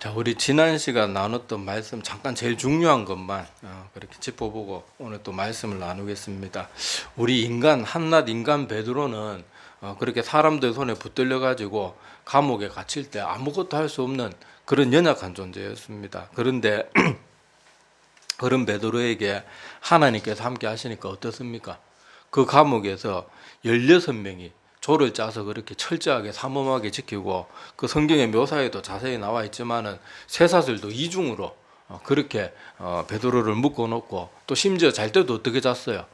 자, 우리 지난 시간 나눴던 말씀 잠깐 제일 중요한 것만 그렇게 짚어보고 오늘 또 말씀을 나누겠습니다. 우리 인간 한낱 인간 베드로는 그렇게 사람들 손에 붙들려 가지고 감옥에 갇힐 때 아무것도 할 수 없는 그런 연약한 존재였습니다. 그런데 그런 베드로에게 하나님께서 함께 하시니까 어떻습니까? 그 감옥에서 16명이 조를 짜서 그렇게 철저하게 삼엄하게 지키고, 그 성경의 묘사에도 자세히 나와 있지만은 쇠사슬도 이중으로 그렇게 베드로를 묶어 놓고, 또 심지어 잘 때도 어떻게 잤어요?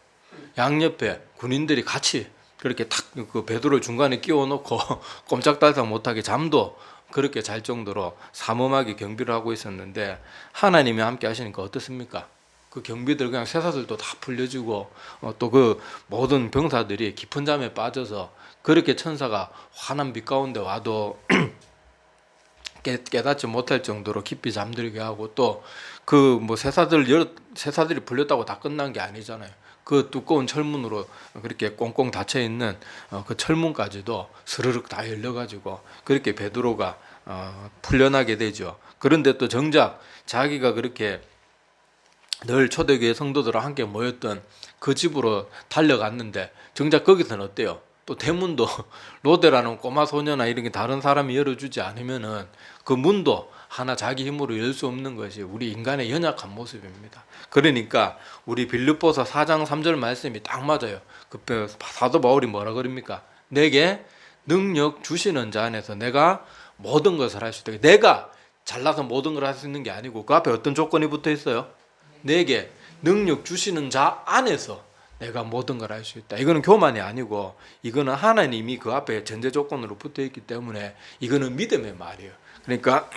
양옆에 군인들이 같이 그렇게 탁 그 베드로를 중간에 끼워 놓고 꼼짝달싹 못하게 잠도 그렇게 잘 정도로 삼엄하게 경비를 하고 있었는데, 하나님이 함께 하시니까 어떻습니까? 그 경비들 그냥 쇠사슬도 다 풀려주고, 또 그 모든 병사들이 깊은 잠에 빠져서 그렇게 천사가 환한 빛 가운데 와도 깨닫지 못할 정도로 깊이 잠들게 하고, 또 그 뭐 쇠사들이 풀렸다고 다 끝난 게 아니잖아요. 그 두꺼운 철문으로 그렇게 꽁꽁 닫혀 있는 그 철문까지도 스르륵 다 열려가지고 그렇게 베드로가 풀려나게 되죠. 그런데 또 정작 자기가 그렇게 늘 초대교회 성도들과 함께 모였던 그 집으로 달려갔는데, 정작 거기서는 어때요? 또 대문도 로데라는 꼬마 소녀나 이런 게 다른 사람이 열어주지 않으면은 그 문도 하나 자기 힘으로 열 수 없는 것이 우리 인간의 연약한 모습입니다. 그러니까 우리 빌립보서 4장 3절 말씀이 딱 맞아요. 그 사도 바울이 뭐라 그럽니까? 내게 능력 주시는 자 안에서 내가 모든 것을 할 수 있다. 내가 잘나서 모든 걸 할 수 있는 게 아니고 그 앞에 어떤 조건이 붙어 있어요? 내게 능력 주시는 자 안에서 내가 모든 걸 할 수 있다. 이거는 교만이 아니고, 이거는 하나님이 그 앞에 전제 조건으로 붙어 있기 때문에 이거는 믿음의 말이에요. 그러니까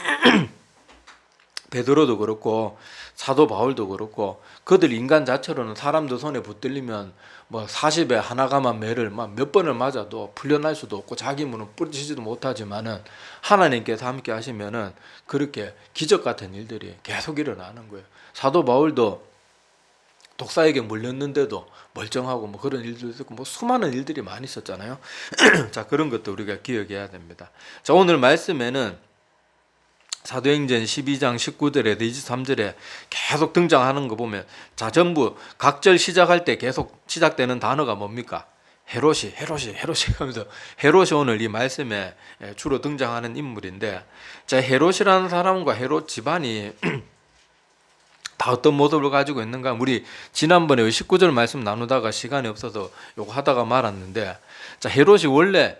베드로도 그렇고 사도 바울도 그렇고, 그들 인간 자체로는 사람들 손에 붙들리면 뭐 40에 하나가만 매를 막 몇 번을 맞아도 풀려날 수도 없고 자기 문은 뿌리치지도 못하지만은, 하나님께서 함께 하시면은 그렇게 기적 같은 일들이 계속 일어나는 거예요. 사도 바울도 독사에게 물렸는데도 멀쩡하고 뭐 그런 일들도 있었고, 뭐 수많은 일들이 많이 있었잖아요. 자, 그런 것도 우리가 기억해야 됩니다. 자, 오늘 말씀에는 사도행전 12장 19절에서 23절에 계속 등장하는 거 보면, 자, 전부 각절 시작할 때 계속 시작되는 단어가 뭡니까? 헤롯이 하면서, 헤롯이 오늘 이 말씀에 주로 등장하는 인물인데, 자, 헤롯이라는 사람과 헤롯 집안이 다 어떤 모습을 가지고 있는가? 우리 지난번에 19절 말씀 나누다가 시간이 없어서 요거 하다가 말았는데, 자, 헤롯이 원래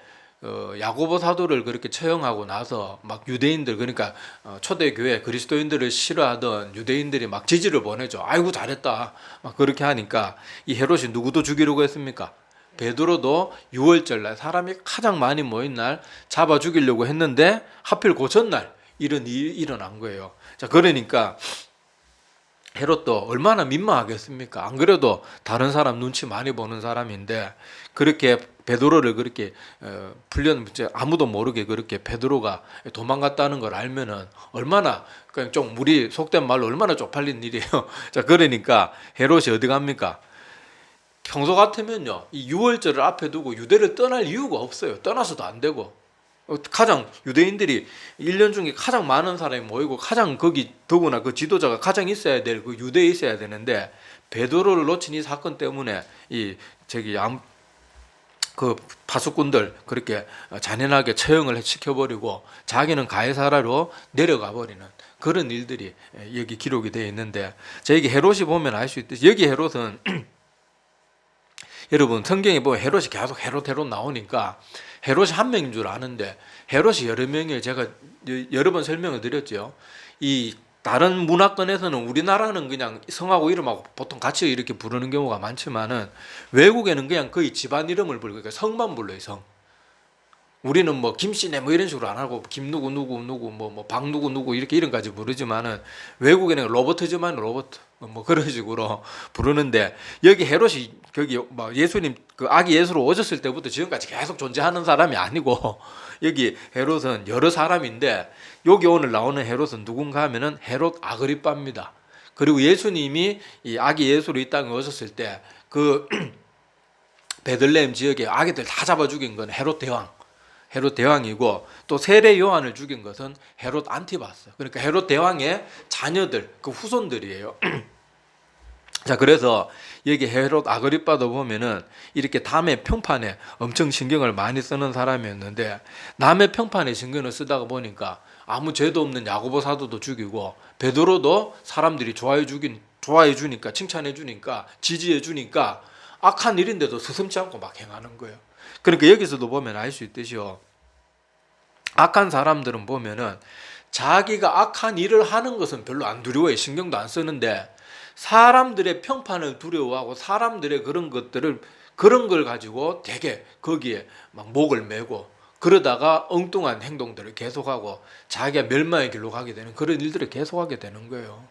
야고보 사도를 그렇게 처형하고 나서 막 유대인들, 그러니까 초대교회 그리스도인들을 싫어하던 유대인들이 막 지지를 보내죠. 아이고 잘했다 막 그렇게 하니까, 이 헤롯이 누구도 죽이려고 했습니까? 베드로도 6월절 날 사람이 가장 많이 모인 날 잡아 죽이려고 했는데, 하필 그 전날 이런 일이 일어난 거예요. 자, 그러니까 헤롯도 얼마나 민망하겠습니까? 안 그래도 다른 사람 눈치 많이 보는 사람인데, 그렇게 베드로를 그렇게 아무도 모르게 그렇게 베드로가 도망갔다는 걸 알면은 얼마나, 그냥 좀 우리 속된 말로 얼마나 쪽팔린 일이에요. 자, 그러니까 헤롯이 어디 갑니까? 평소 같으면요, 이 유월절을 앞에 두고 유대를 떠날 이유가 없어요. 떠나서도 안 되고, 가장 유대인들이 1년 중에 가장 많은 사람이 모이고, 가장 거기 더구나 그 지도자가 가장 있어야 될 그 유대에 있어야 되는데, 베드로를 놓친 이 사건 때문에 그 파수꾼들 그렇게 잔인하게 처형을 시켜버리고 자기는 가이사라로 내려가 버리는 그런 일들이 여기 기록이 되어 있는데, 자, 여기 헤롯이 보면 알 수 있듯이, 여기 헤롯은 여러분 성경에 보면 헤롯이 계속 헤롯 나오니까 헤롯이 한 명인 줄 아는데, 헤롯이 여러 명이에요. 제가 여러 번 설명을 드렸죠. 이 다른 문화권에서는, 우리나라는 그냥 성하고 이름하고 보통 같이 이렇게 부르는 경우가 많지만은, 외국에는 그냥 거의 집안 이름을 부르고, 그러니까 성만 불러요. 성. 우리는 뭐 김씨네 뭐 이런 식으로 안 하고 김 누구 박 누구 이렇게 이름까지 부르지만은, 외국에는 로버트지만 로버트 뭐 그런 식으로 부르는데, 여기 헤롯이 거기 막 예수님 그 아기 예수로 오셨을 때부터 지금까지 계속 존재하는 사람이 아니고, 여기 헤롯은 여러 사람인데, 여기 오늘 나오는 헤롯은 누군가 하면은 헤롯 아그리빠입니다. 그리고 예수님이 이 아기 예수로 이 땅에 오셨을 때 그 베들레헴 지역에 아기들 다 잡아 죽인 건 헤롯 대왕. 헤롯 대왕이고, 또 세례 요한을 죽인 것은 헤롯 안티바스. 그러니까 헤롯 대왕의 자녀들, 그 후손들이에요. 자, 그래서 여기 헤롯 아그리빠도 보면은 이렇게 남의 평판에 엄청 신경을 많이 쓰는 사람이었는데, 남의 평판에 신경을 쓰다가 보니까 아무 죄도 없는 야고보 사도도 죽이고, 베드로도 사람들이 좋아해 주니까, 칭찬해 주니까, 지지해 주니까 악한 일인데도 서슴지 않고 막 행하는 거예요. 그러니까 여기서도 보면 알 수 있듯이요, 악한 사람들은 보면은 자기가 악한 일을 하는 것은 별로 안 두려워해. 신경도 안 쓰는데, 사람들의 평판을 두려워하고 사람들의 그런 걸 가지고 되게 거기에 막 목을 메고, 그러다가 엉뚱한 행동들을 계속하고 자기가 멸망의 길로 가게 되는 그런 일들을 계속하게 되는 거예요.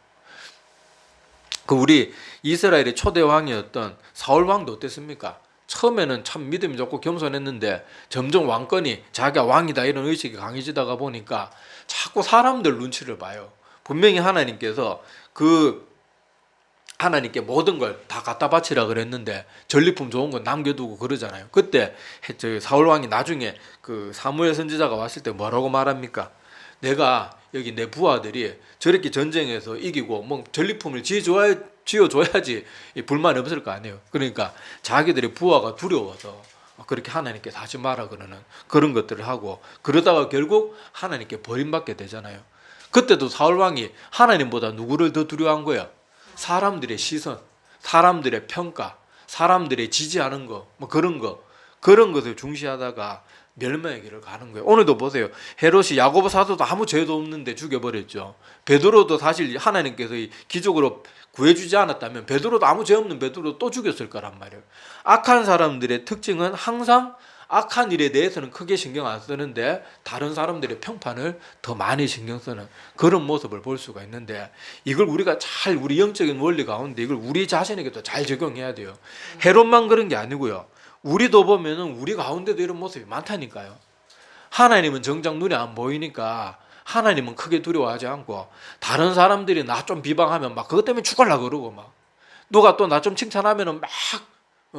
그 우리 이스라엘의 초대 왕이었던 사울 왕도 어땠습니까? 처음에는 참 믿음이 좋고 겸손했는데 점점 왕권이 자기가 왕이다 이런 의식이 강해지다가 보니까 자꾸 사람들 눈치를 봐요. 분명히 하나님께 모든 걸 다 갖다 바치라 그랬는데 전리품 좋은 건 남겨두고 그러잖아요. 그때 사울 왕이 나중에 그 사무엘 선지자가 왔을 때 뭐라고 말합니까? 내가 여기 내 부하들이 저렇게 전쟁에서 이기고 뭐 전리품을 지어줘야지 불만 없을 거 아니에요. 그러니까 자기들의 부하가 두려워서 그렇게 하나님께 하지 마라 그러는 그런 것들을 하고, 그러다가 결국 하나님께 버림받게 되잖아요. 그때도 사울 왕이 하나님보다 누구를 더 두려워한 거야? 사람들의 시선, 사람들의 평가, 사람들의 지지하는 거, 뭐 그런 것을 중시하다가 멸망의 길을 가는 거예요. 오늘도 보세요. 헤롯이 야고보 사도도 아무 죄도 없는데 죽여버렸죠. 베드로도 사실 하나님께서 기적으로 구해주지 않았다면 베드로도 아무 죄 없는 베드로도 또 죽였을 거란 말이에요. 악한 사람들의 특징은 항상 악한 일에 대해서는 크게 신경 안 쓰는데 다른 사람들의 평판을 더 많이 신경 쓰는 그런 모습을 볼 수가 있는데, 이걸 우리가 우리 영적인 원리 가운데 이걸 우리 자신에게도 잘 적용해야 돼요. 헤롯만 그런 게 아니고요, 우리도 보면은 우리 가운데도 이런 모습이 많다니까요. 하나님은 정작 눈에 안 보이니까 하나님은 크게 두려워하지 않고, 다른 사람들이 나 좀 비방하면 막 그것 때문에 죽으려고 그러고, 막 누가 또 나 좀 칭찬하면은 막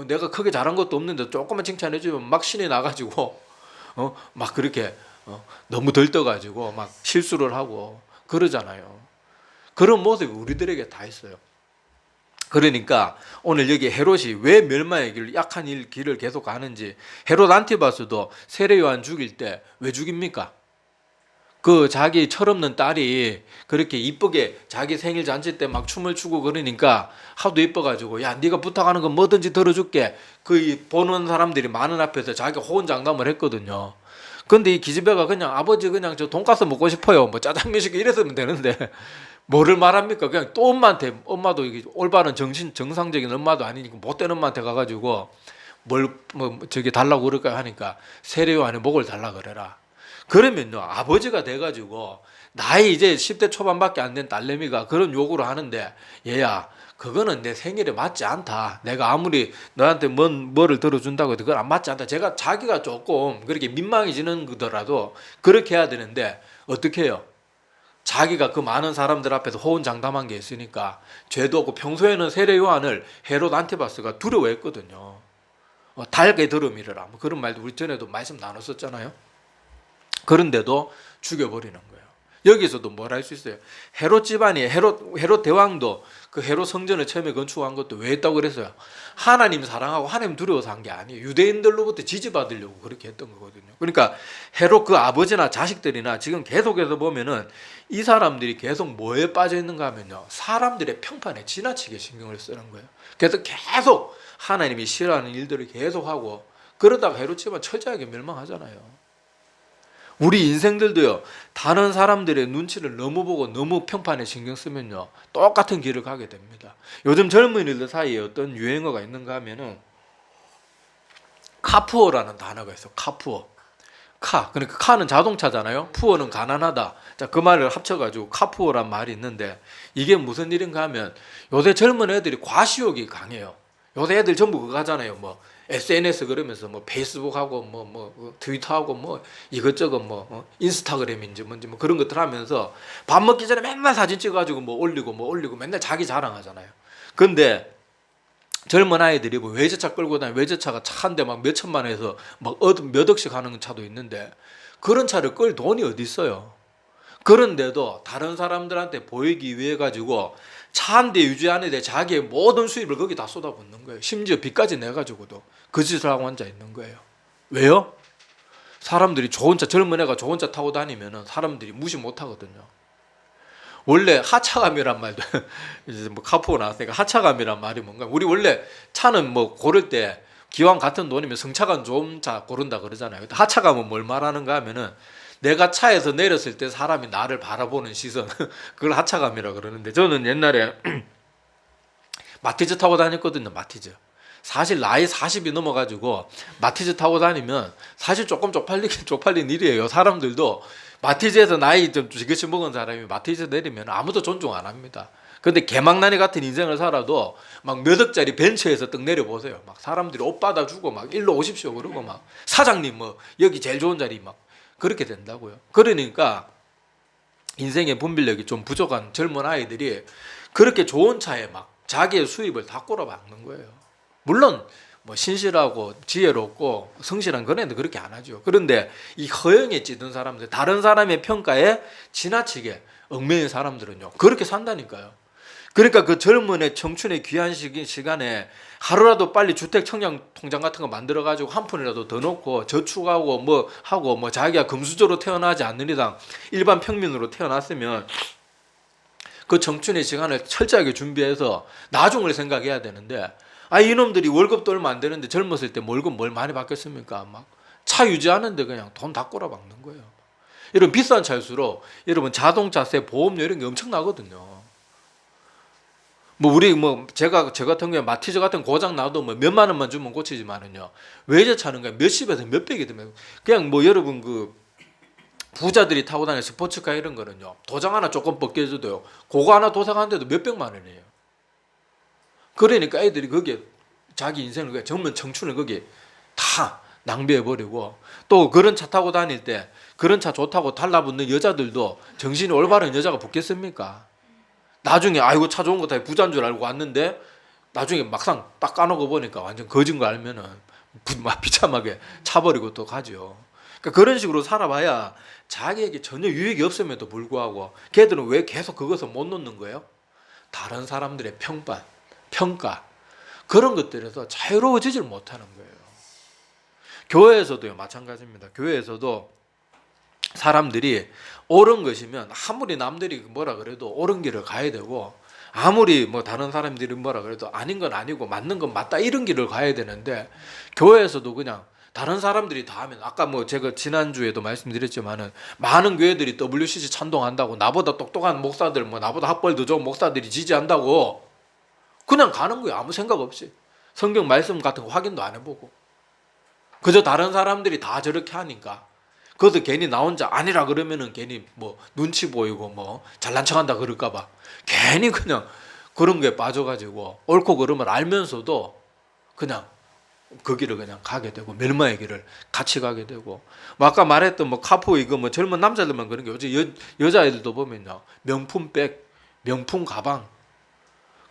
내가 크게 잘한 것도 없는데 조금만 칭찬해주면 막 신이 나가지고 막 그렇게 너무 들떠가지고 막 실수를 하고 그러잖아요. 그런 모습이 우리들에게 다 있어요. 그러니까 오늘 여기 헤롯이 왜 멸망의 길, 약한 길을 계속 가는지, 헤롯 안티바스도 세례 요한 죽일 때 왜 죽입니까? 그 자기 철없는 딸이 그렇게 이쁘게 자기 생일 잔치 때 막 춤을 추고 그러니까 하도 이뻐가지고, 야 네가 부탁하는 건 뭐든지 들어줄게, 그 보는 사람들이 많은 앞에서 자기가 호언장담을 했거든요. 근데 이 기집애가 그냥 아버지 그냥 저 돈가스 먹고 싶어요, 뭐 짜장면 시켜 이랬으면 되는데 뭐를 말합니까? 그냥 또 엄마도 이게 올바른 정상적인 엄마도 아니니까 못된 엄마한테 가가지고 저기 달라고 그럴까 하니까 세례 요한의 목을 달라 그래라. 그러면요, 아버지가 돼가지고 나이 이제 10대 초반밖에 안 된 딸내미가 그런 요구를 하는데, 얘야 그거는 내 생일에 맞지 않다, 내가 아무리 너한테 뭐를 들어준다고 해도 그건 안 맞지 않다, 자기가 조금 그렇게 민망해지는 거더라도 그렇게 해야 되는데 어떻게 해요? 자기가 그 많은 사람들 앞에서 호언장담한 게 있으니까 죄도 없고, 평소에는 세례 요한을 헤롯 안티바스가 두려워했거든요. 달게 들음이라 뭐 그런 말도 우리 전에도 말씀 나눴었잖아요. 그런데도 죽여버리는 거예요. 여기서도 뭘 할 수 있어요? 헤롯 집안이, 헤롯 대왕도 그 헤롯 성전을 처음에 건축한 것도 왜 했다고 그랬어요? 하나님 사랑하고 하나님 두려워서 한 게 아니에요. 유대인들로부터 지지받으려고 그렇게 했던 거거든요. 그러니까 헤롯 그 아버지나 자식들이나 지금 계속해서 보면은 이 사람들이 계속 뭐에 빠져 있는가 하면요, 사람들의 평판에 지나치게 신경을 쓰는 거예요. 그래서 계속 하나님이 싫어하는 일들을 계속하고, 그러다가 헤롯 집안 철저하게 멸망하잖아요. 우리 인생들도요, 다른 사람들의 눈치를 너무 보고 너무 평판에 신경 쓰면요, 똑같은 길을 가게 됩니다. 요즘 젊은이들 사이에 어떤 유행어가 있는가 하면은 카푸어라는 단어가 있어요. 카푸어. 그러니까 카는 자동차잖아요. 푸어는 가난하다. 자, 그 말을 합쳐가지고 카푸어란 말이 있는데, 이게 무슨 일인가 하면 요새 젊은 애들이 과시욕이 강해요. 요새 애들 전부 그거 하잖아요. 뭐 SNS 그러면서 뭐 페이스북하고 뭐 트위터하고 뭐 이것저것 뭐 인스타그램인지 뭔지 뭐 그런 것들 하면서 밥 먹기 전에 맨날 사진 찍어가지고 뭐 올리고 맨날 자기 자랑하잖아요. 근데 젊은 아이들이 뭐 외제차 끌고 다니는 외제차가 차인데 막 몇천만 원에서 막 몇 억씩 하는 차도 있는데 그런 차를 끌 돈이 어디 있어요. 그런데도 다른 사람들한테 보이기 위해 가지고 차 한 대 유지하는 데 자기의 모든 수입을 거기 다 쏟아붓는 거예요. 심지어 빚까지 내가지고도 그 짓을 하고 앉아 있는 거예요. 왜요? 사람들이 좋은 차, 젊은 애가 좋은 차 타고 다니면 사람들이 무시 못 하거든요. 원래 하차감이란 말도 이제 뭐 카푸어 나왔으니까 하차감이란 말이 뭔가, 우리 원래 차는 뭐 고를 때 기왕 같은 돈이면 승차감 좋은 차 고른다 그러잖아요. 하차감은 뭘 말하는가 하면은 내가 차에서 내렸을 때 사람이 나를 바라보는 시선, 그걸 하차감이라 그러는데, 저는 옛날에 마티즈 타고 다녔거든요. 마티즈. 사실 나이 40이 넘어가지고 마티즈 타고 다니면 사실 조금 쪽팔린 일이에요. 사람들도 마티즈에서 나이 좀 지그시 먹은 사람이 마티즈 내리면 아무도 존중 안 합니다. 근데 개망나니 같은 인생을 살아도 막 몇 억짜리 벤츠에서 떡 내려보세요. 막 사람들이 옷 받아주고 막 일로 오십시오 그러고 막 사장님 뭐 여기 제일 좋은 자리 막 그렇게 된다고요. 그러니까 인생의 분별력이 좀 부족한 젊은 아이들이 그렇게 좋은 차에 막 자기의 수입을 다 꼬라박는 거예요. 물론 뭐 신실하고 지혜롭고 성실한 그런 애들 그렇게 안 하죠. 그런데 이 허영에 찌든 사람들, 다른 사람의 평가에 지나치게 얽매인 사람들은요 그렇게 산다니까요. 그러니까 그 젊은 애 청춘의 귀한 시간에 하루라도 빨리 주택 청약 통장 같은 거 만들어 가지고 한 푼이라도 더 넣고 저축하고 뭐 하고 뭐 자기가 금수저로 태어나지 않는 이상 일반 평민으로 태어났으면 그 청춘의 시간을 철저하게 준비해서 나중을 생각해야 되는데, 아 이놈들이 월급도 얼마 안 되는데 젊었을 때 월급 뭘 많이 받겠습니까? 막 차 유지하는데 그냥 돈 다 꼬라박는 거예요. 이런 비싼 차일수록 여러분 자동차세, 보험료 이런 게 엄청나거든요. 뭐 우리 뭐 제가 저 같은 경우에 마티즈 같은 고장 나도 뭐 몇만 원만 주면 고치지만은요 외제차는 그냥 몇십에서 몇백이 되면 그냥 뭐 여러분 그 부자들이 타고 다니는 스포츠카 이런 거는요 도장 하나 조금 벗겨줘도요 그거 하나 도색하는데도 몇백만 원이에요. 그러니까 애들이 거기에 자기 인생을 그냥 젊은 청춘을 거기에 다 낭비해 버리고, 또 그런 차 타고 다닐 때 그런 차 좋다고 달라붙는 여자들도 정신이 올바른 여자가 붙겠습니까? 나중에 아이고 차 좋은 거 다 부자인 줄 알고 왔는데 나중에 막상 딱 까놓고 보니까 완전 거진 거 알면은 비참하게 차버리고 또 가죠. 그러니까 그런 식으로 살아봐야 자기에게 전혀 유익이 없음에도 불구하고 걔들은 왜 계속 그것을 못 놓는 거예요? 다른 사람들의 평가 그런 것들에서 자유로워지질 못하는 거예요. 교회에서도요 마찬가지입니다. 교회에서도 사람들이 옳은 것이면 아무리 남들이 뭐라 그래도 옳은 길을 가야 되고, 아무리 뭐 다른 사람들이 뭐라 그래도 아닌 건 아니고 맞는 건 맞다 이런 길을 가야 되는데, 교회에서도 그냥 다른 사람들이 다 하면, 아까 뭐 제가 지난주에도 말씀드렸지만은 많은 교회들이 WCC 찬동한다고 나보다 똑똑한 목사들, 뭐 나보다 학벌도 좋은 목사들이 지지한다고 그냥 가는 거예요. 아무 생각 없이 성경 말씀 같은 거 확인도 안 해보고 그저 다른 사람들이 다 저렇게 하니까, 그것도 괜히 나 혼자 아니라 그러면은 괜히 뭐 눈치 보이고 뭐 잘난 척한다 그럴까봐 괜히 그냥 그런 게 빠져가지고 옳고 그름을 알면서도 그냥 그 길을 그냥 가게 되고 멸망의 길을 같이 가게 되고, 뭐 아까 말했던 뭐 카푸 이거 뭐 젊은 남자들만 그런 게 요즘 여자애들도 보면요 명품 백, 명품 가방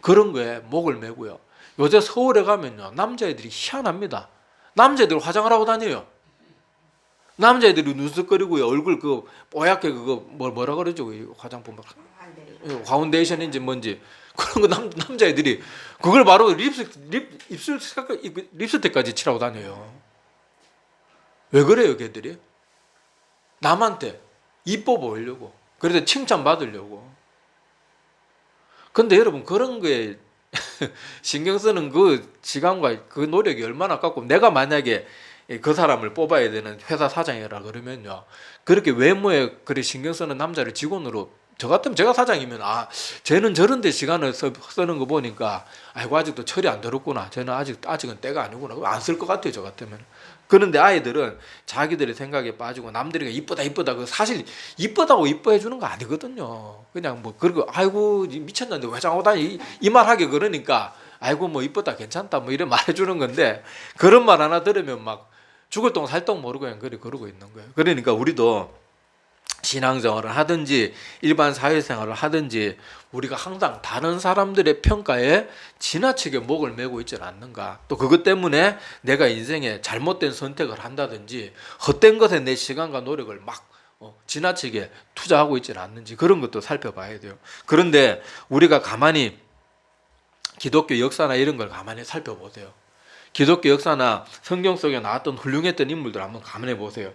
그런 거에 목을 메고요. 요새 서울에 가면요 남자애들이 희한합니다. 남자애들 화장을 하고 다녀요. 남자애들이 눈썹거리고요 얼굴 그 뽀얗게 그거 뭐라 그러죠 화장품 파운데이션인지 뭔지 그런 거 남자애들이 그걸 바로 립스틱까지 칠하고 다녀요. 왜 그래요 걔들이? 남한테 이뻐 보이려고, 그래도 칭찬 받으려고. 근데 여러분 그런 거에 신경 쓰는 그 시간과 그 노력이 얼마나 아깝고, 내가 만약에 그 사람을 뽑아야 되는 회사 사장이라 그러면요 그렇게 외모에 그리 신경 쓰는 남자를 직원으로, 저 같으면 제가 사장이면 아 쟤는 저런 데 시간을 쓰는 거 보니까 아이고 아직도 철이 안 들었구나, 쟤는 아직은 때가 아니구나, 안 쓸 것 같아요 저 같으면. 그런데 아이들은 자기들의 생각에 빠지고 남들이 이쁘다 그 사실 이쁘다고 이뻐해 주는 거 아니거든요. 그냥 뭐 그리고 아이고 미쳤는데 회장하고 다니 이 말 하게 그러니까 아이고 뭐 이쁘다 괜찮다 뭐 이런 말해 주는 건데, 그런 말 하나 들으면 막 죽을 똥 살 똥 모르고 그냥 그러고 있는 거예요. 그러니까 우리도 신앙생활을 하든지 일반 사회생활을 하든지 우리가 항상 다른 사람들의 평가에 지나치게 목을 메고 있지는 않는가. 또 그것 때문에 내가 인생에 잘못된 선택을 한다든지 헛된 것에 내 시간과 노력을 막 지나치게 투자하고 있지는 않는지 그런 것도 살펴봐야 돼요. 그런데 우리가 가만히 기독교 역사나 이런 걸 가만히 살펴보세요. 기독교 역사나 성경 속에 나왔던 훌륭했던 인물들 한번 가만히 보세요.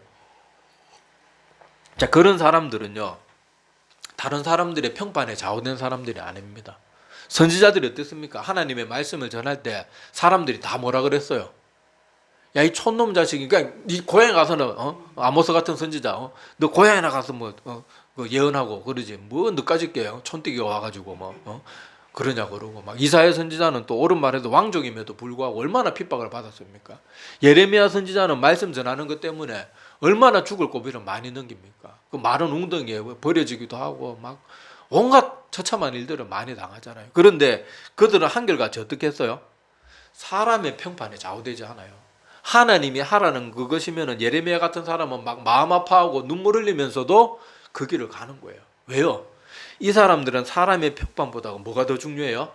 자, 그런 사람들은요, 다른 사람들의 평판에 좌우된 사람들이 아닙니다. 선지자들이 어땠습니까? 하나님의 말씀을 전할 때 사람들이 다 뭐라 그랬어요? 야, 이 촌놈 자식이, 그러니까 네 고향에 가서는 아모스 같은 선지자, 너 고향에 나가서 그 예언하고 그러지. 뭐 너까지 깨요? 촌뜨기가 와가지고 그러냐 그러고 막 이사야 선지자는 또 옳은 말해도 왕족임에도 불구하고 얼마나 핍박을 받았습니까? 예레미야 선지자는 말씀 전하는 것 때문에 얼마나 죽을 고비를 많이 넘깁니까? 그 마른 웅덩이에 버려지기도 하고 막 온갖 처참한 일들을 많이 당하잖아요. 그런데 그들은 한결같이 어떻게 했어요? 사람의 평판에 좌우되지 않아요. 하나님이 하라는 그것이면은 예레미야 같은 사람은 막 마음 아파하고 눈물 흘리면서도 그 길을 가는 거예요. 왜요? 이 사람들은 사람의 평판보다 뭐가 더 중요해요?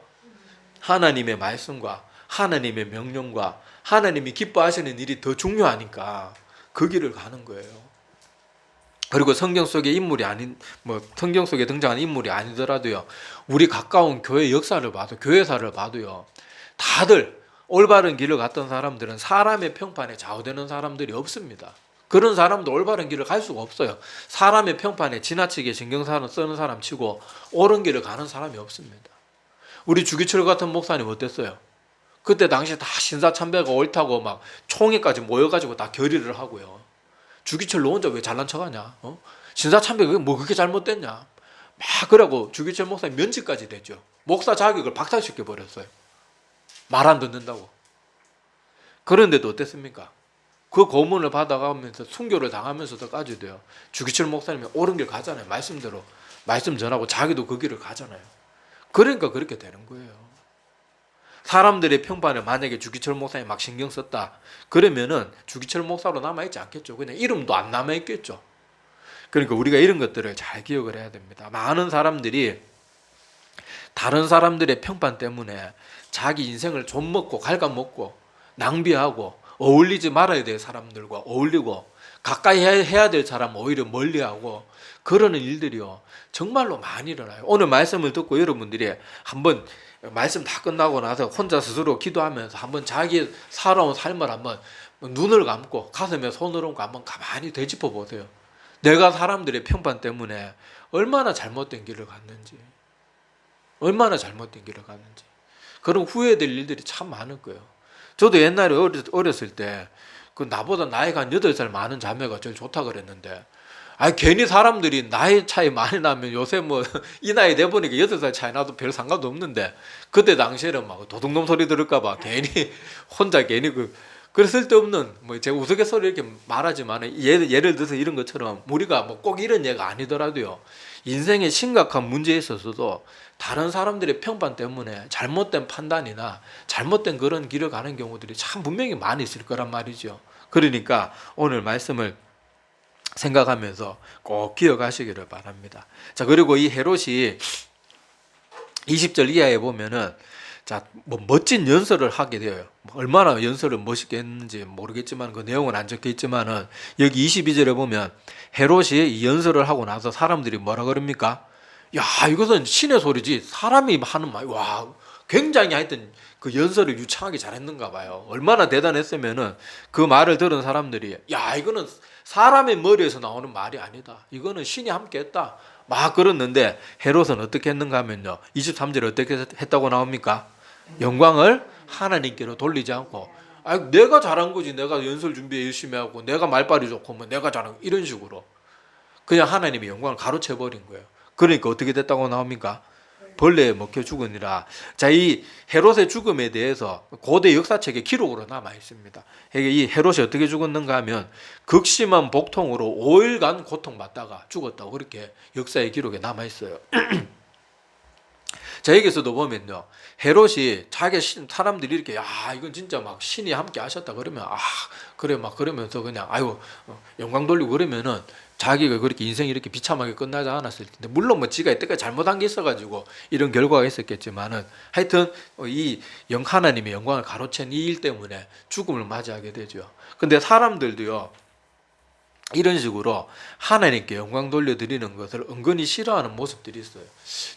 하나님의 말씀과 하나님의 명령과 하나님이 기뻐하시는 일이 더 중요하니까 그 길을 가는 거예요. 그리고 성경 속의 인물이 아닌 성경 속에 등장하는 인물이 아니더라도요. 우리 가까운 교회 역사를 봐도 교회사를 봐도요. 다들 올바른 길을 갔던 사람들은 사람의 평판에 좌우되는 사람들이 없습니다. 그런 사람도 올바른 길을 갈 수가 없어요. 사람의 평판에 지나치게 신경 쓰는 사람 치고 옳은 길을 가는 사람이 없습니다. 우리 주기철 같은 목사님 어땠어요? 그때 당시 다 신사참배가 옳다고 막 총회까지 모여가지고 다 결의를 하고요. 주기철 너 혼자 왜 잘난 척하냐? 신사참배가 뭐 그렇게 잘못됐냐? 막 그러고 주기철 목사님 면직까지 됐죠. 목사 자격을 박탈시켜 버렸어요. 말 안 듣는다고. 그런데도 어땠습니까? 그 고문을 받아가면서 순교를 당하면서도까지도요. 주기철 목사님이 옳은 길 가잖아요. 말씀대로 말씀 전하고 자기도 그 길을 가잖아요. 그러니까 그렇게 되는 거예요. 사람들의 평판을 만약에 주기철 목사님이 막 신경 썼다. 그러면은 주기철 목사로 남아있지 않겠죠. 그냥 이름도 안 남아있겠죠. 그러니까 우리가 이런 것들을 잘 기억을 해야 됩니다. 많은 사람들이 다른 사람들의 평판 때문에 자기 인생을 좀 먹고 갉아먹고 낭비하고 어울리지 말아야 될 사람들과 어울리고 가까이 해야 될 사람 오히려 멀리하고 그러는 일들이요. 정말로 많이 일어나요. 오늘 말씀을 듣고 여러분들이 한번 말씀 다 끝나고 나서 혼자 스스로 기도하면서 한번 자기 살아온 삶을 한번 눈을 감고 가슴에 손을 얹고 한번 가만히 되짚어 보세요. 내가 사람들의 평판 때문에 얼마나 잘못된 길을 갔는지 얼마나 잘못된 길을 갔는지 그런 후회될 일들이 참 많을 거예요. 저도 옛날에 어렸을 때 그 나보다 나이가 한 8살 많은 자매가 제일 좋다 그랬는데 괜히 사람들이 나이 차이 많이 나면 요새 이 나이 돼보니까 8살 차이 나도 별 상관도 없는데 그때 당시에는 막 도둑놈 소리 들을까봐 괜히 혼자 괜히 쓸데없는 제가 우스갯소리 이렇게 말하지만 예를 들어서 이런 것처럼 우리가 꼭 이런 얘가 아니더라도요. 인생의 심각한 문제에 있어서도 다른 사람들의 평판 때문에 잘못된 판단이나 잘못된 그런 길을 가는 경우들이 참 분명히 많이 있을 거란 말이죠. 그러니까 오늘 말씀을 생각하면서 꼭 기억하시기를 바랍니다. 자, 그리고 이 헤롯이 20절 이하에 보면은 멋진 연설을 하게 돼요. 얼마나 연설을 멋있게 했는지 모르겠지만 그 내용은 안 적혀 있지만은 여기 22절에 보면 헤롯이 이 연설을 하고 나서 사람들이 뭐라 그럽니까? 야, 이것은 신의 소리지 사람이 하는 말. 와, 굉장히 하여튼 그 연설을 유창하게 잘했는가 봐요. 얼마나 대단했으면은 그 말을 들은 사람들이 야, 이거는 사람의 머리에서 나오는 말이 아니다. 이거는 신이 함께 했다. 막 그랬는데 헤롯은 어떻게 했는가 하면요. 23절에 어떻게 했다고 나옵니까? 영광을 하나님께로 돌리지 않고 내가 잘한 거지. 내가 연설 준비 열심히 하고 내가 말빨이 좋고 내가 잘한 거 이런 식으로 그냥 하나님의 영광을 가로채버린 거예요. 그러니까 어떻게 됐다고 나옵니까? 벌레에 먹혀 죽으니라. 자, 이 헤롯의 죽음에 대해서 고대 역사책에 기록으로 남아 있습니다. 이 헤롯이 어떻게 죽었는가 하면 극심한 복통으로 5일간 고통받다가 죽었다고 그렇게 역사의 기록에 남아 있어요. 자, 여기서도 보면요. 헤롯이 자기 사람들이 이렇게 이건 진짜 막 신이 함께 하셨다 그러면 그래 막 그러면서 그냥 영광 돌리고 그러면은 자기가 그렇게 인생이 이렇게 비참하게 끝나지 않았을 텐데, 물론 뭐 지가 이때까지 잘못한 게 있어가지고 이런 결과가 있었겠지만은, 하여튼 이 하나님의 영광을 가로챈 이 일 때문에 죽음을 맞이하게 되죠. 근데 사람들도요, 이런 식으로 하나님께 영광 돌려드리는 것을 은근히 싫어하는 모습들이 있어요.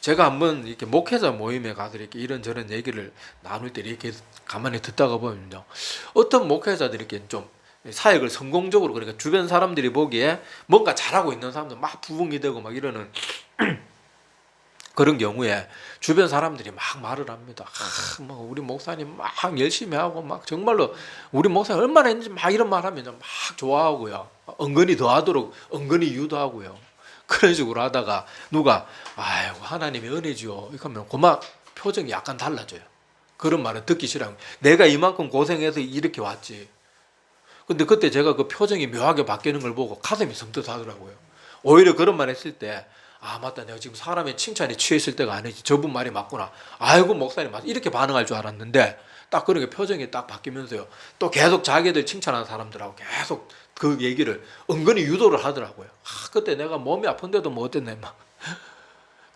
제가 한번 이렇게 목회자 모임에 가서 이렇게 이런저런 얘기를 나눌 때 이렇게 가만히 듣다가 보면요, 어떤 목회자들이 이렇게 좀 사역을 성공적으로, 그러니까 주변 사람들이 보기에 뭔가 잘하고 있는 사람들 막 부흥이 되고 막 이러는 그런 경우에 주변 사람들이 막 말을 합니다. 뭐 우리 목사님 막 열심히 하고 막 정말로 우리 목사님 얼마나 했는지 막 이런 말 하면 막 좋아하고요. 은근히 더 하도록 은근히 유도하고요. 그런 식으로 하다가 누가 아이고 하나님의 은혜지요, 이렇게 하면 그만 표정이 약간 달라져요. 그런 말을 듣기 싫어요. 내가 이만큼 고생해서 이렇게 왔지. 근데 그때 제가 그 표정이 묘하게 바뀌는 걸 보고 가슴이 섬뜩하더라고요. 오히려 그런 말 했을 때, 아 맞다, 내가 지금 사람의 칭찬에 취해 있을 때가 아니지, 저분 말이 맞구나, 아이고 목사님 맞, 이렇게 반응할 줄 알았는데 딱 그렇게 표정이 딱 바뀌면서요, 또 계속 자기들 칭찬하는 사람들하고 계속 그 얘기를 은근히 유도를 하더라고요. 그때 내가 몸이 아픈데도 뭐 어땠네 막.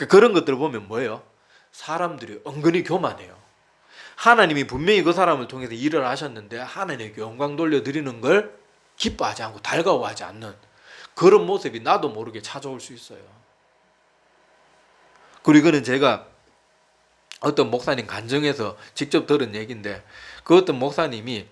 그런 것들을 보면 뭐예요? 사람들이 은근히 교만해요. 하나님이 분명히 그 사람을 통해서 일을 하셨는데 하나님께 영광 돌려드리는 걸 기뻐하지 않고 달가워하지 않는 그런 모습이 나도 모르게 찾아올 수 있어요. 그리고 이거는 제가 어떤 목사님 간증에서 직접 들은 얘기인데, 그 어떤 목사님이,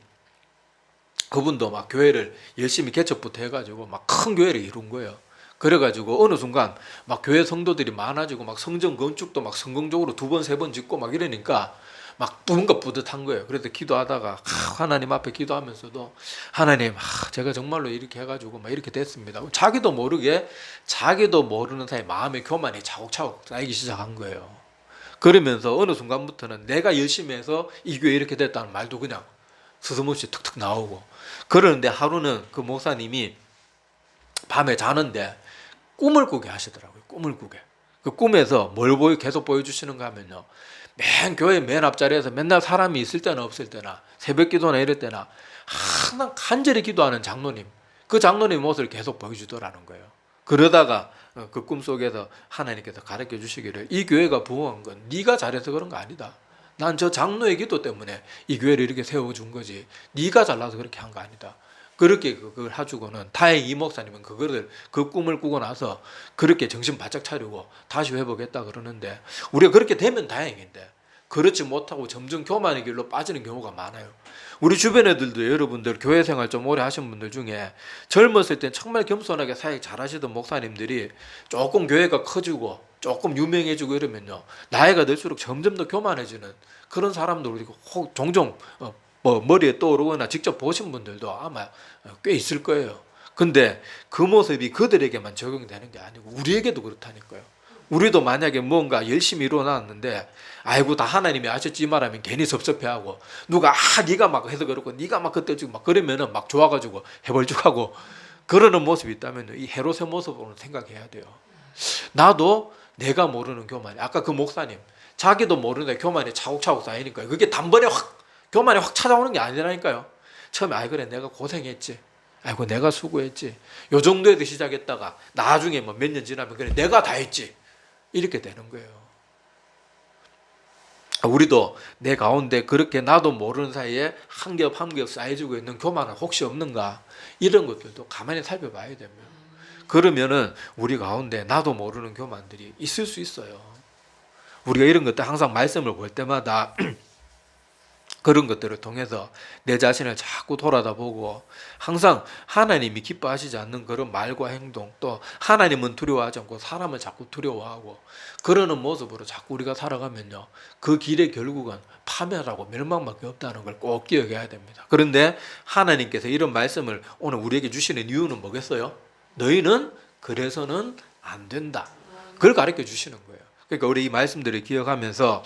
그분도 막 교회를 열심히 개척부터 해가지고 막 큰 교회를 이룬 거예요. 그래가지고 어느 순간 막 교회 성도들이 많아지고 막 성전 건축도 막 성공적으로 2번, 3번 짓고 막 이러니까 막 뭔가 뿌듯한 거예요. 그래서 기도하다가 하나님 앞에 기도하면서도, 하나님 제가 정말로 이렇게 해가지고 막 이렇게 됐습니다. 자기도 모르게 자기도 모르는 사이에 마음의 교만이 차곡차곡 쌓이기 시작한 거예요. 그러면서 어느 순간부터는 내가 열심히 해서 이 교회 이렇게 됐다는 말도 그냥 스스럼없이 툭툭 나오고. 그러는데 하루는 그 목사님이 밤에 자는데 꿈을 꾸게 하시더라고요. 꿈을 꾸게. 그 꿈에서 뭘 계속 보여주시는가 하면요, 맨 교회 맨 앞자리에서 맨날 사람이 있을 때나 없을 때나 새벽 기도나 이럴 때나 항상 간절히 기도하는 장로님, 그 장로님 모습을 계속 보여주더라는 거예요. 그러다가 그 꿈속에서 하나님께서 가르쳐 주시기를, 이 교회가 부흥한 건 네가 잘해서 그런 거 아니다. 난 저 장로의 기도 때문에 이 교회를 이렇게 세워준 거지, 네가 잘나서 그렇게 한 거 아니다. 그렇게 그걸 해주고는, 다행히 이 목사님은 그 꿈을 꾸고 나서 그렇게 정신 바짝 차리고 다시 회복했다 그러는데, 우리가 그렇게 되면 다행인데 그렇지 못하고 점점 교만의 길로 빠지는 경우가 많아요. 우리 주변 애들도, 여러분들 교회 생활 좀 오래 하신 분들 중에 젊었을 땐 정말 겸손하게 사역 잘하시던 목사님들이 조금 교회가 커지고 조금 유명해지고 이러면요, 나이가 들수록 점점 더 교만해지는 그런 사람들 종종 뭐 머리에 떠오르거나 직접 보신 분들도 아마 꽤 있을 거예요. 근데 그 모습이 그들에게만 적용되는 게 아니고 우리에게도 그렇다니까요. 우리도 만약에 뭔가 열심히 이뤄놨는데 아이고 다 하나님이 아셨지 말하면 괜히 섭섭해하고, 누가 네가 막 해서 그렇고 네가 막 그때 지금 막 그러면은 막 좋아가지고 해벌죽하고 그러는 모습이 있다면 이 헤롯의 모습으로 생각해야 돼요. 나도 내가 모르는 교만이, 아까 그 목사님 자기도 모르는데 교만이 차곡차곡 쌓이니까요. 그게 단번에 교만이 확 찾아오는 게 아니라니까요. 처음에 아이 그래 내가 고생했지, 아이고 내가 수고했지, 요 정도에도 시작했다가 나중에 뭐 몇 년 지나면 그래 내가 다 했지, 이렇게 되는 거예요. 우리도 내 가운데 그렇게 나도 모르는 사이에 한 겹 한 겹 쌓여지고 있는 교만은 혹시 없는가, 이런 것들도 가만히 살펴봐야 됩니다. 그러면은 우리 가운데 나도 모르는 교만들이 있을 수 있어요. 우리가 이런 것들 항상 말씀을 볼 때마다 그런 것들을 통해서 내 자신을 자꾸 돌아다보고, 항상 하나님이 기뻐하시지 않는 그런 말과 행동, 또 하나님은 두려워하지 않고 사람을 자꾸 두려워하고 그러는 모습으로 자꾸 우리가 살아가면요, 그 길의 결국은 파멸하고 멸망밖에 없다는 걸 꼭 기억해야 됩니다. 그런데 하나님께서 이런 말씀을 오늘 우리에게 주시는 이유는 뭐겠어요? 너희는 그래서는 안 된다, 그걸 가르쳐 주시는 거예요. 그러니까 우리 이 말씀들을 기억하면서,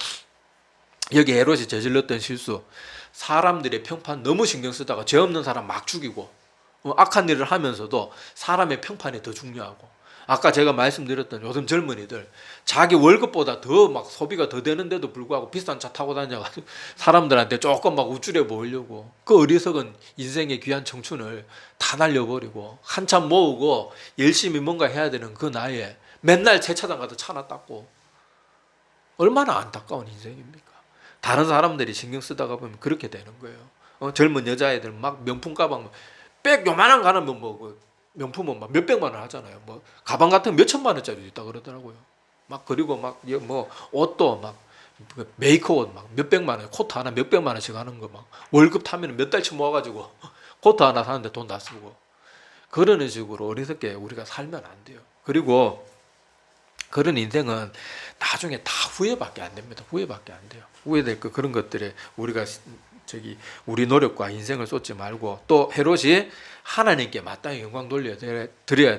여기 헤롯이 저질렀던 실수, 사람들의 평판 너무 신경 쓰다가 죄 없는 사람 막 죽이고, 악한 일을 하면서도 사람의 평판이 더 중요하고, 아까 제가 말씀드렸던 요즘 젊은이들 자기 월급보다 더 막 소비가 더 되는데도 불구하고 비싼 차 타고 다녀가지고 사람들한테 조금 막 우쭐해 보이려고 그 어리석은 인생의 귀한 청춘을 다 날려버리고 한참 모으고 열심히 뭔가 해야 되는 그 나이에 맨날 세차장 가서 차 하나 닦고 얼마나 안타까운 인생입니까? 다른 사람들이 신경 쓰다가 보면 그렇게 되는 거예요. 젊은 여자애들 막 명품 가방 백 요만한 가는 뭐 명품은 막 몇백만 원 하잖아요. 뭐 가방 같은 몇 천만 원짜리도 있다 그러더라고요. 막 그리고 막 뭐 옷도 막 메이크업 막 몇백만 원, 코트 하나 몇백만 원씩 하는 거 막 월급 타면 몇 달치 모아가지고 코트 하나 사는데 돈 다 쓰고 그러는 식으로 어리석게 우리가 살면 안 돼요. 그리고 그런 인생은 나중에 다 후회밖에 안 됩니다. 후회밖에 안 돼요. 후회될 그런 것들에 우리가 우리 노력과 인생을 쏟지 말고 또 헤롯이 하나님께 마땅히 영광 드려야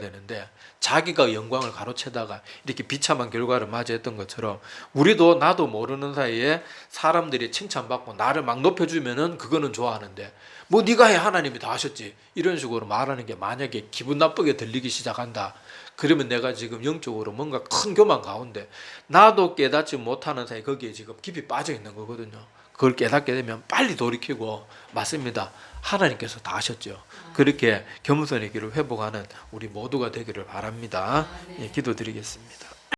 되는데 자기가 영광을 가로채다가 이렇게 비참한 결과를 맞이했던 것처럼 우리도 나도 모르는 사이에 사람들이 칭찬받고 나를 막 높여주면은 그거는 좋아하는데 뭐 네가 해 하나님이 다 하셨지 이런 식으로 말하는 게 만약에 기분 나쁘게 들리기 시작한다. 그러면 내가 지금 영적으로 뭔가 큰 교만 가운데 나도 깨닫지 못하는 사이 거기에 지금 깊이 빠져 있는 거거든요. 그걸 깨닫게 되면 빨리 돌이키고 맞습니다. 하나님께서 다 하셨죠. 그렇게 겸손의 길을 회복하는 우리 모두가 되기를 바랍니다. 예, 기도드리겠습니다.